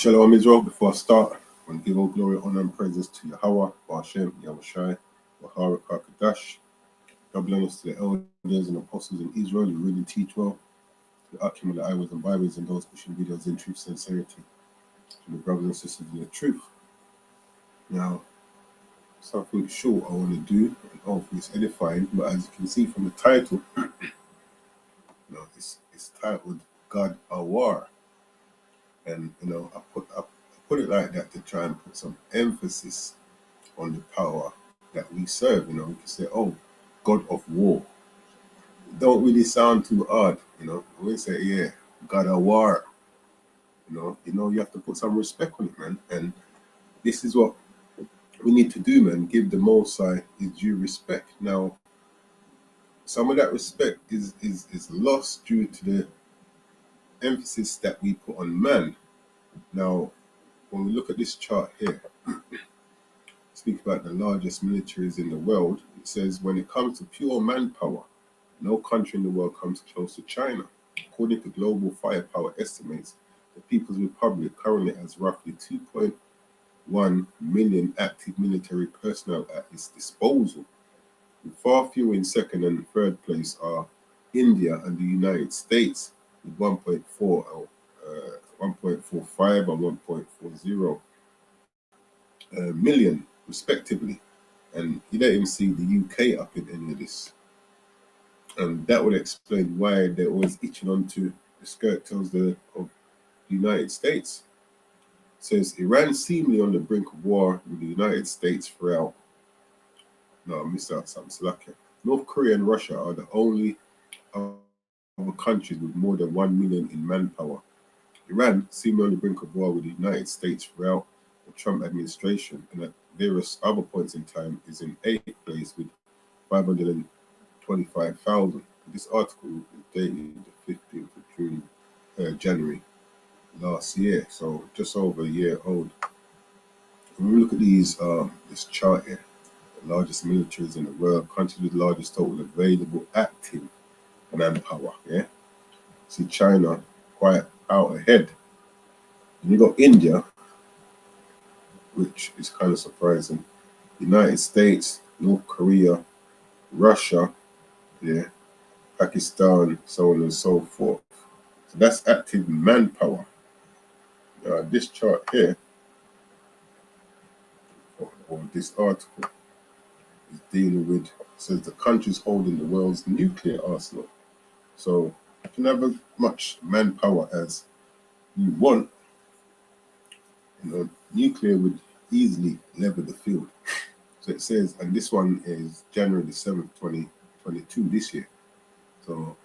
Shalom Israel. Before I start, I want to give all glory, honor, and praises to Yahweh, Hashem, Yahushai, Wahara, Kakadash. God bless to the elders and apostles in Israel who really teach well, to the Akim, the Iwas and Bibles, and those pushing videos in truth, sincerity, to the brothers and sisters in the truth. Now, something short I want to do, and hopefully it's edifying, but as you can see from the title, it's titled Gawd Warr. And I put it like that to try and put some emphasis on the power that we serve. We can say, "Oh, God of War." It don't really sound too hard. We say, "Yeah, God of War." You have to put some respect on it, man. And this is what we need to do, man. Give the Most High his due respect. Now, some of that respect is lost due to the emphasis that we put on man. Now, when we look at this chart here, speak about the largest militaries in the world, it says when it comes to pure manpower, no country in the world comes close to China. According to global firepower estimates, the People's Republic currently has roughly 2.1 million active military personnel at its disposal. And far fewer in second and third place are India and the United States with 1.45 and 1.40 million respectively, and you don't even see the UK up in any of this. And that would explain why they're always itching onto the skirt tails of the United States. It says Iran seemingly on the brink of war with the United States throughout. No, I missed out some slack here. North Korea and Russia are the only other countries with more than 1 million in manpower. Iran seemingly on the brink of war with the United States throughout the Trump administration, and at various other points in time is in 8th place with 525,000. This article is dated the 15th of January last year, so just over a year old. When we look at these, this chart here, the largest militaries in the world, countries with the largest total available active manpower. Yeah, see China quite out ahead. And you got India, which is kind of surprising. United States, North Korea, Russia, yeah, Pakistan, so on and so forth. So that's active manpower. This chart here, or this article, is dealing with, says the countries holding the world's nuclear arsenal. So you can have as much manpower as you want. Nuclear would easily level the field. So it says, and this one is January the 7th, 2022, this year. So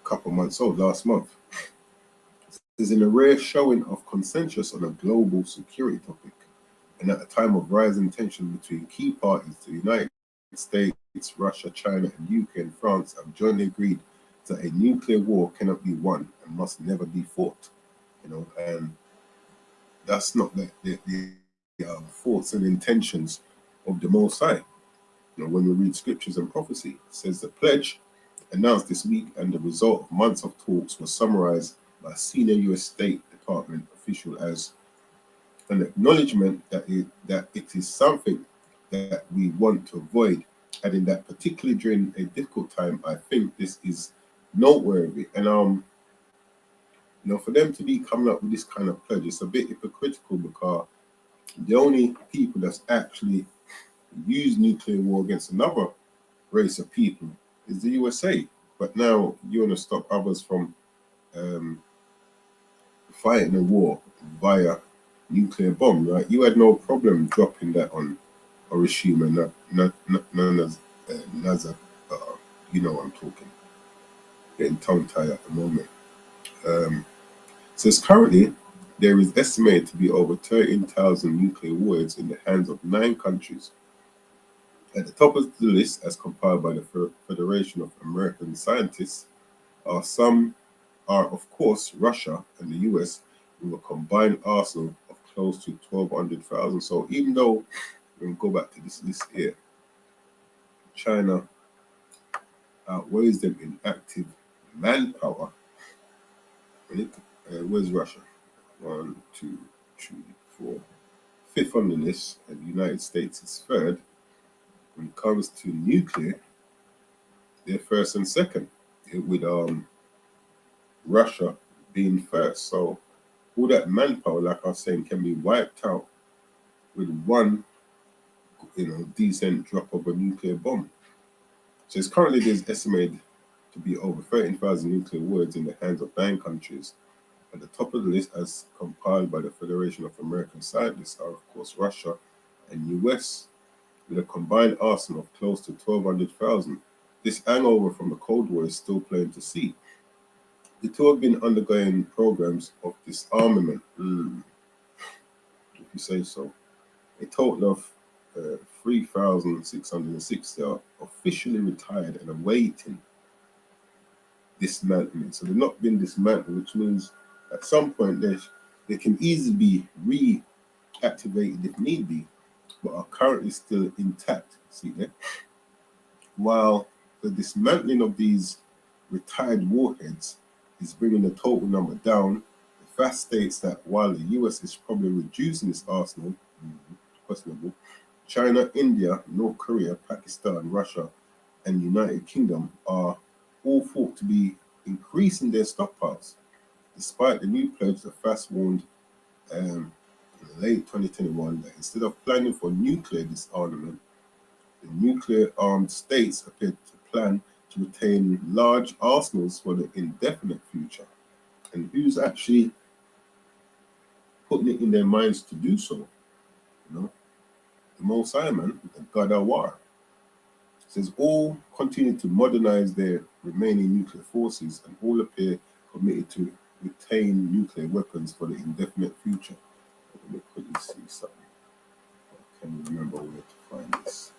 a couple months old, last month. It says, in a rare showing of consensus on a global security topic, and at a time of rising tension between key parties, the United States, Russia, China, and UK and France have jointly agreed that a nuclear war cannot be won and must never be fought. And that's not the thoughts and intentions of the Most High. When we read scriptures and prophecy, it says the pledge announced this week and the result of months of talks was summarized by a senior U.S. State Department official as an acknowledgement that it is something that we want to avoid, adding that particularly during a difficult time, I think this is noteworthy. And for them to be coming up with this kind of pledge, it's a bit hypocritical, because the only people that's actually use nuclear war against another race of people is the USA. But now you want to stop others from fighting a war via nuclear bomb, right? You had no problem dropping that on Hiroshima, Naza. You know what I'm talking. Getting tongue-tied at the moment. Says currently there is estimated to be over 13,000 nuclear warheads in the hands of 9 countries. At the top of the list, as compiled by the Federation of American Scientists, are of course Russia and the US, with a combined arsenal of close to 1,200,000. So even though, when we go back to this list here, China outweighs them in active manpower. Where's Russia? 1, 2, 3, 4, 5th on the list, and the United States is 3rd. When it comes to nuclear, they're 1st and 2nd, with Russia being 1st. So all that manpower, like I was saying, can be wiped out with one, decent drop of a nuclear bomb. So it's currently there's estimated to be over 13,000 nuclear warheads in the hands of 9 countries. At the top of the list, as compiled by the Federation of American Scientists, are of course Russia and US, with a combined arsenal of close to 1,200,000. This hangover from the Cold War is still plain to see. The two have been undergoing programs of disarmament, if you say so. A total of 3,660 are officially retired and awaiting dismantlement. So they've not been dismantled, which means at some point they can easily be reactivated if need be, but are currently still intact. See there? While the dismantling of these retired warheads is bringing the total number down, the fact states that while the US is probably reducing its arsenal, questionable, China, India, North Korea, Pakistan, Russia, and United Kingdom are all thought to be increasing their stockpiles, despite the new pledge that fast warned in late 2021 that instead of planning for nuclear disarmament, the nuclear-armed states appear to plan to retain large arsenals for the indefinite future. And who's actually putting it in their minds to do so? The Most High Man, the Gawd of Warr, says all continue to modernize their remaining nuclear forces and all appear committed to retain nuclear weapons for the indefinite future. Let me quickly see something. I can't remember where to find this.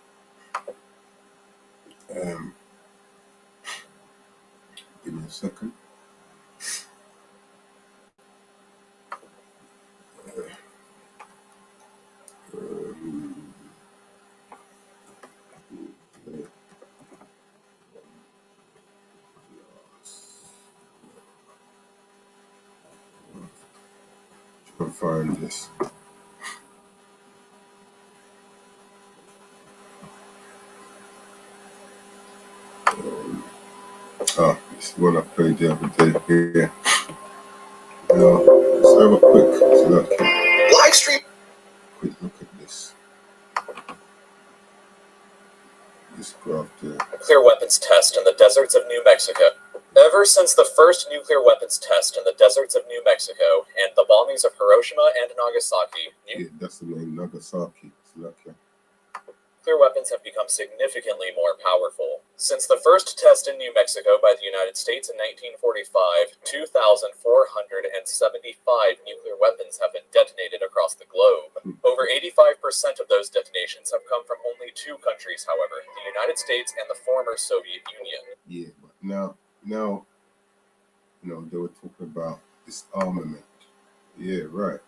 Give me a second. I'll find this. This is one I played the other day here. Let's have a quick look. Live stream. Quick look at this. This graph there. Nuclear weapons test in the deserts of New Mexico. Ever since the first nuclear weapons test in the deserts of New Mexico and the bombings of Hiroshima and Nagasaki, that's the name, Nagasaki. nuclear weapons have become significantly more powerful. Since the first test in New Mexico by the United States in 1945, 2,475 nuclear weapons have been detonated across the globe. Over 85% of those detonations have come from only 2 countries, however, the United States and the former Soviet Union. Yeah, but now, they were talking about disarmament. Yeah, right.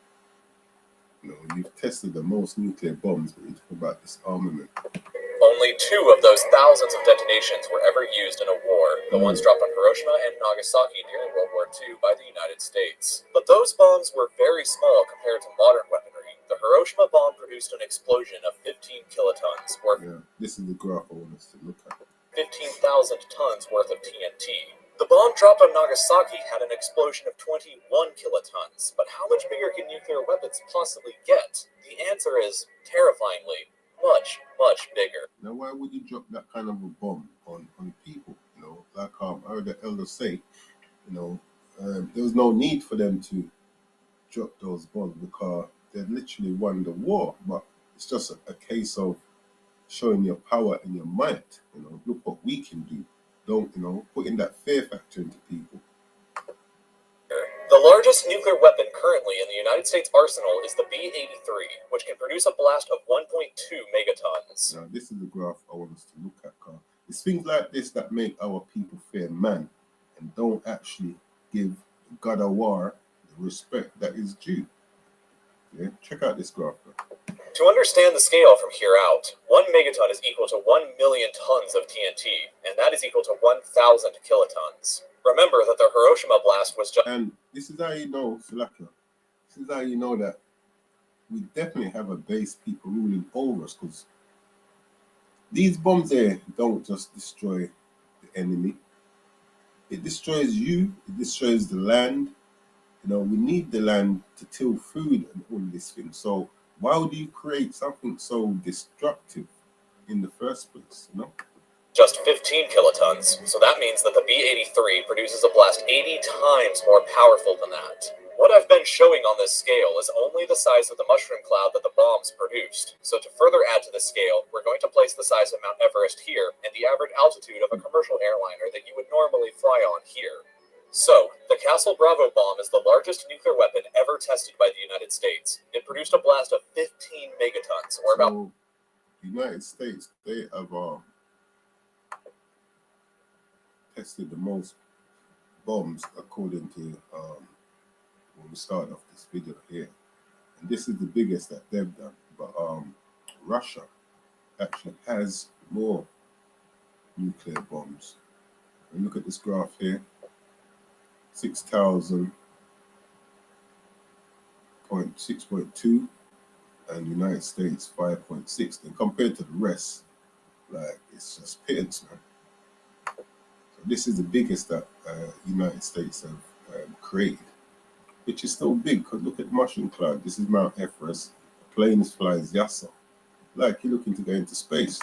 You've tested the most nuclear bombs, but you're talking about disarmament. Only 2 of those thousands of detonations were ever used in a war, the ones dropped on Hiroshima and Nagasaki during World War II by the United States. But those bombs were very small compared to modern weaponry. The Hiroshima bomb produced an explosion of 15 kilotons, worth this is the graph I want us to look at. 15,000 tons worth of TNT. The bomb dropped on Nagasaki had an explosion of 21 kilotons, but how much bigger can nuclear weapons possibly get? The answer is, terrifyingly, much, much bigger. Now, why would you drop that kind of a bomb on people? Like I heard the elders say, there was no need for them to drop those bombs because they literally won the war. But it's just a case of showing your power and your might. Look what we can do. Don't, putting that fear factor into people. The largest nuclear weapon currently in the United States arsenal is the B-83, which can produce a blast of 1.2 megatons. Now, this is the graph I want us to look at, Carl. It's things like this that make our people fear man and don't actually give the Gawd of Warr the respect that is due. Yeah, check out this graph, though. To understand the scale from here out, 1 megaton is equal to 1 million tons of TNT, and that is equal to 1,000 kilotons. Remember that the Hiroshima blast was just... And this is how you know, Salaka, this is how you know that we definitely have a base people ruling over us, because these bombs there don't just destroy the enemy. It destroys you. It destroys the land. You know, we need the land to till food and all this thing. So why would you create something so destructive in the first place? You know. Just 15 kilotons, so that means that the B-83 produces a blast 80 times more powerful than that. What I've been showing on this scale is only the size of the mushroom cloud that the bombs produced, so to further add to the scale, we're going to place the size of Mount Everest here and the average altitude of a commercial airliner that you would normally fly on here. So, the Castle Bravo bomb is the largest nuclear weapon ever tested by the United States. It produced a blast of 15 megatons, or about... So, the United States, they have tested the most bombs according to when we start off this video here, and this is the biggest that they've done. But Russia actually has more nuclear bombs. And look at this graph here: 6,000.6.2, and United States 5.6. And compared to the rest, like, it's just pittance, man. This is the biggest that United States have created, which is still big, because look at the mushroom cloud. This is Mount Everest. The plane flies Yasser, like you're looking to go into space.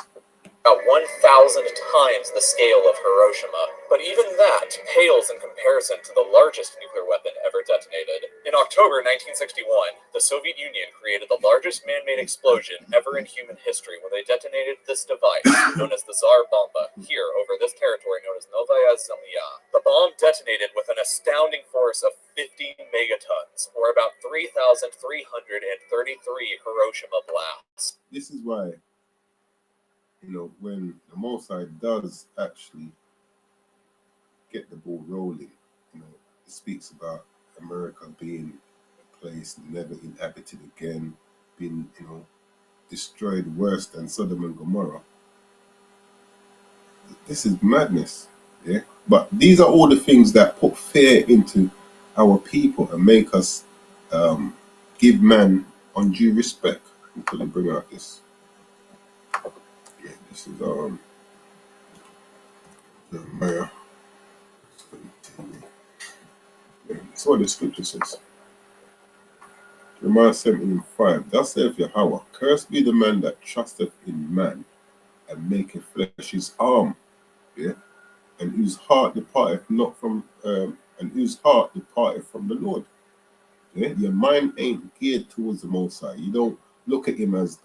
About 1,000 times the scale of Hiroshima, but even that pales in comparison to the largest nuclear weapon ever detonated. In October 1961, the Soviet Union created the largest man-made explosion ever in human history when they detonated this device, known as the Tsar Bomba, here over this territory known as Novaya Zemlya. The bomb detonated with an astounding force of 50 megatons, or about 3,333 Hiroshima blasts. This is why, you know, when the Mossad does actually get the ball rolling, you know, it speaks about America being a place never inhabited again, being, you know, destroyed worse than Sodom and Gomorrah. This is madness, yeah? But these are all the things that put fear into our people and make us give man undue respect. Until they bring out this. Yeah, this is Jeremiah 17. That's what the scripture says. Jeremiah 17:5. Thus saith Yahweh, cursed be the man that trusteth in man, and maketh flesh his arm, yeah, and whose heart departeth not from and whose heart departeth from the Lord. Yeah, your mind ain't geared towards the Most High. You don't look at him as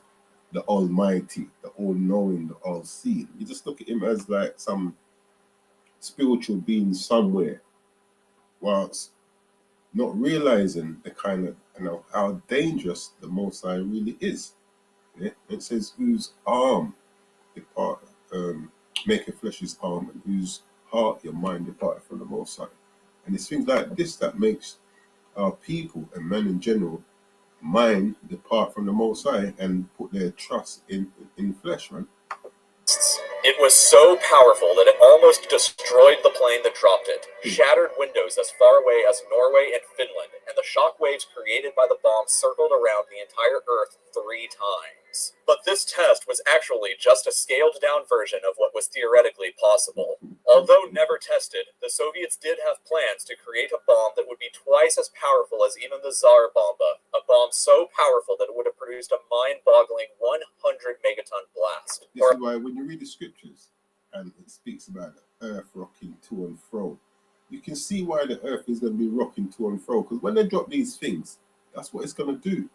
the Almighty, the all-knowing, the all-seeing. You just look at him as like some spiritual being somewhere, whilst not realizing the kind of, you know, how dangerous the Most High really is. Yeah? It says, whose arm depart, make a flesh his arm, and whose heart your mind depart from the Most High. And it's things like this that makes our people and men in general mind depart from the Most High and put their trust in flesh, man. It was so powerful that it almost destroyed the plane that dropped it, shattered windows as far away as Norway and Finland, and the shock waves created by the bomb circled around the entire Earth 3 times. But this test was actually just a scaled-down version of what was theoretically possible. Although never tested, the Soviets did have plans to create a bomb that would be twice as powerful as even the Tsar Bomba, a bomb so powerful that it would have produced a mind-boggling 100 megaton blast. This is why when you read the scriptures and it speaks about the earth rocking to and fro, you can see why the earth is going to be rocking to and fro, because when they drop these things, that's what it's going to do.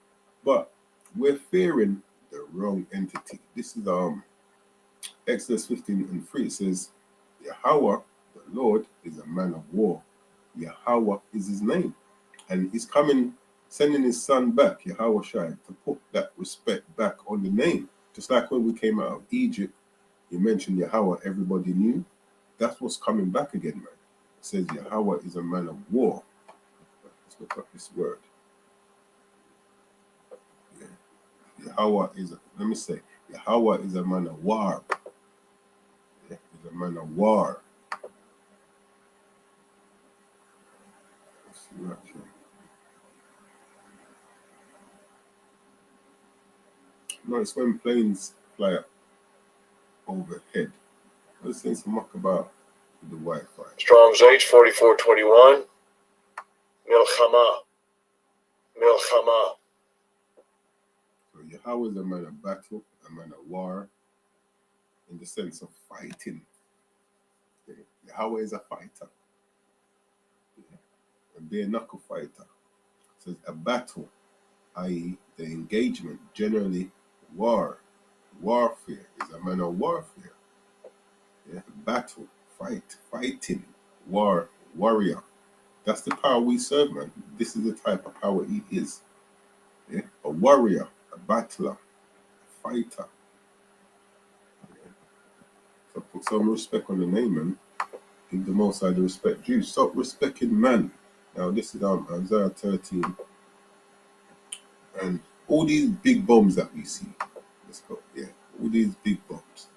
But we're fearing the wrong entity. This is Exodus 15:3. It says, Yahweh, the Lord, is a man of war. Yahweh is his name. And he's coming, sending his son back, Yahweh Shai, to put that respect back on the name. Just like when we came out of Egypt, you mentioned Yahweh, everybody knew. That's what's coming back again, man. It says Yahweh is a man of war. Let's look up this word. Yeah. Yahweh is, let me say, Yahweh is a man of war. Yeah, he's a man of war. Let's see right here. No, it's when planes fly up overhead. Let's say some muck about the Wi-Fi. Strong's H 4421. Milchama. Milchama. So Yahweh is a man of battle, a man of war, in the sense of fighting. Yahweh is a fighter. A bare knuckle fighter. So a battle, i.e. the engagement, generally war. Warfare is a man of warfare. Yeah? Battle, fight, fighting, war, warrior. That's the power we serve, man. This is the type of power he is. Yeah? A warrior, a battler, a fighter. Yeah? So put some respect on the name, man. Give the Most High the respect due. Stop respecting man. Now this is Isaiah 13. And all these big bombs that we see. Let's go, yeah. All these big bombs.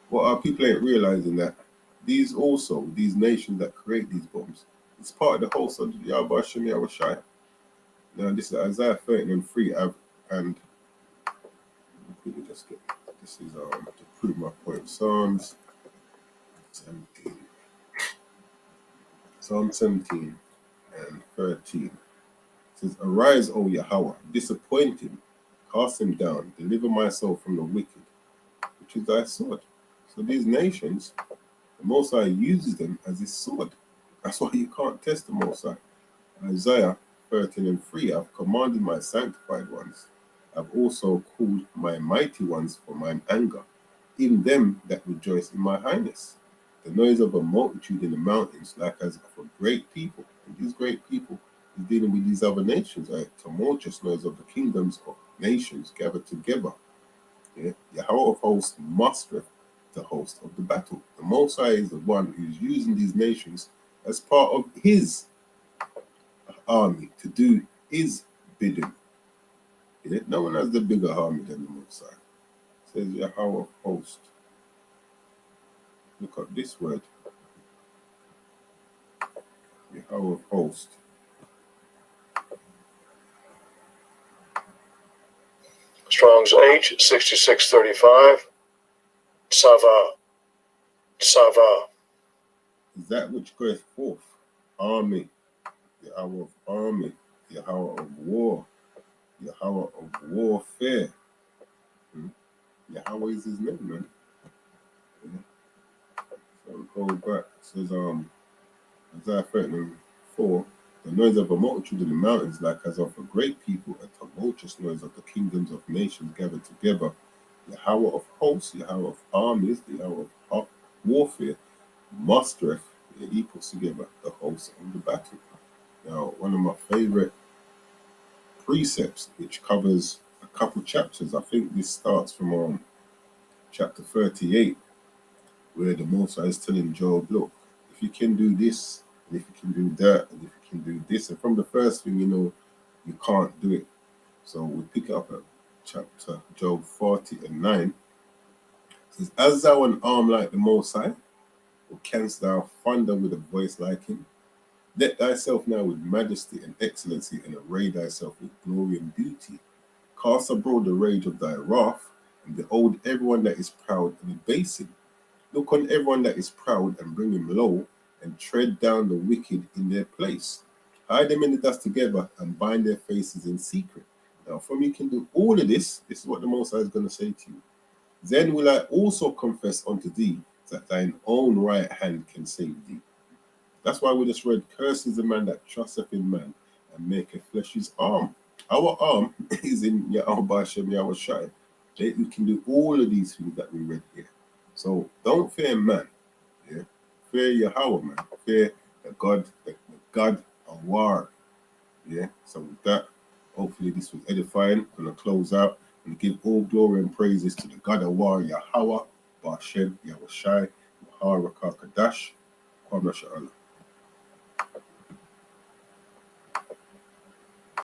What our people ain't realizing that these nations that create these bombs, it's part of the host of Yahweh Shem Yahweh Shai. Now this is Isaiah 13:3, and let me just get this is to prove my point. Psalms 17. Psalm 17 and 13. It says, "Arise, O Yahweh, disappoint him, cast him down, deliver my soul from the wicked, which is thy sword." So these nations, the Most High uses them as his sword. That's why you can't test the Most High. Isaiah 13:3, "I've commanded my sanctified ones. I've also called my mighty ones for mine anger, even them that rejoice in my highness. The noise of a multitude in the mountains, like as of a great people." And these great people is dealing with these other nations, right? Tumultuous noise of the kingdoms of nations gathered together. Yeah? Yahweh of hosts mustereth the host of the battle. The Most High is the one who's using these nations as part of his army to do his bidding. Yeah? No one has the bigger army than the Most High. It says Yahweh of hosts. Look at this word. Yahweh of hosts. Strong's H 6635. Sava. Sava. Is that which goeth forth. Army. Yahweh of army. Yahweh of war. Yahweh of warfare. Yahweh is his name, man. Yeah. So go back. It says Isaiah 13:4, "The noise of a multitude in the mountains, like as of a great people, a tumultuous noise of the kingdoms of nations gathered together. Yahweh of hosts, Yahweh of armies, the Yahweh of warfare, mustereth," he puts together the hosts of the battle. Now, one of my favorite precepts, which covers a couple chapters, I think this starts from chapter 38, where the Most High is telling Job, look, if you can do this, and if you can do that, and if you can do this, and from the first thing, you can't do it. So we pick up at chapter Job 40:9. It says, "As thou an arm like the Most High, or canst thou thunder with a voice like him? Let thyself now with majesty and excellency, and array thyself with glory and beauty. Cast abroad the rage of thy wrath, and behold everyone that is proud and abase him. Look on everyone that is proud and bring him low, and tread down the wicked in their place. Hide them in the dust together, and bind their faces in secret." Now, from you can do all of this, this is what the Most High is going to say to you. "Then will I also confess unto thee that thine own right hand can save thee." That's why we just read, "Cursed is the man that trusteth in man, and maketh flesh his arm." Our arm is in Yahweh Shem Yahweh Shai. We can do all of these things that we read here. So don't fear man. Yeah? Fear Yahweh, man. Fear the God of Warr. Yeah. So with that, hopefully this was edifying. I'm gonna close out and give all glory and praises to the God of Warr, Yahweh, Bashem, Yahweh Shai, Mahara Kakadash, Kwam Rasha Allah.